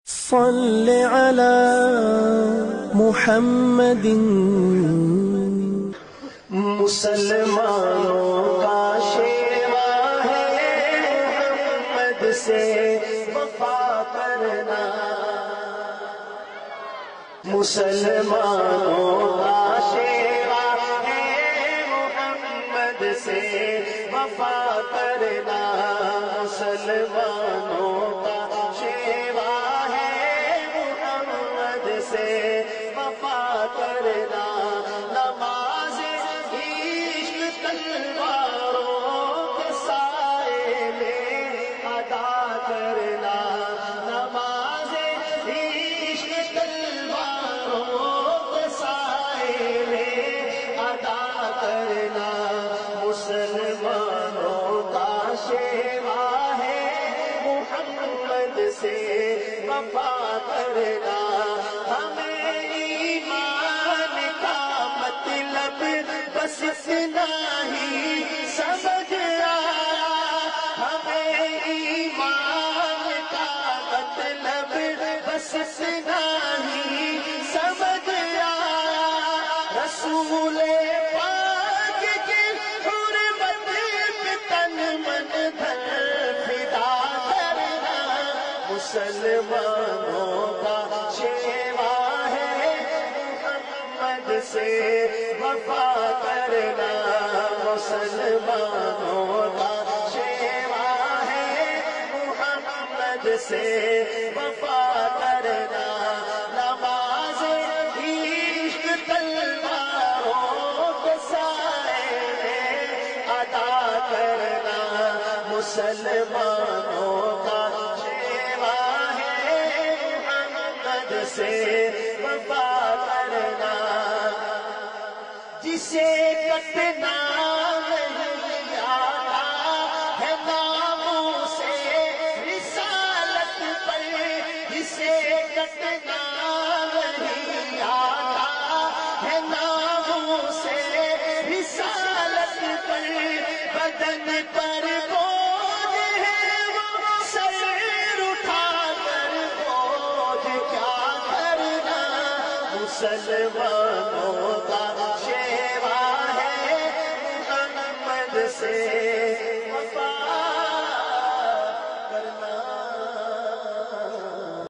صل على محمد مسلمانوں کا شیوا ہے محمد سے وفا کرنا، مسلمانوں کا شیوا ہے محمد سے وفا کرنا، مسلمانوں کا شیوا ہے محمد سے وفا کرنا، نماز عشق تلواروں کے سائے میں ادا کرنا، نماز عشق تلواروں کے سائے میں ادا کرنا، مسلمانوں کا شیوا ہے محمد سے وفا کرنا، ہمیں ایمان کا مطلب بس اتنا ہی سمجھ آیا، ہمیں ایمان کا مطلب بس اتنا ہی سمجھ آیا، رسول پاک کی حرمت پہ تن من دھن فدا کرنا، مسلمانوں کا شیوا ہے محمد سے وفا کرنا، مسلمانوں کا شیوا ہے محمد سے وفا کرنا، نماز عشق تلواروں کے سائے میں ادا کرنا، مسلمانوں کا شیوا ہے محمد سے وفا کرنا، جسے کٹنا نہیں آتا ہے ناموں سے رسالت پر، جسے کٹنا نہیں آتا ہے ناموں سے رسالت پر، بدن پر بوجھ ہے وہ سر اٹھا کر بوجھ کیا کرنا، مسلمانوں کا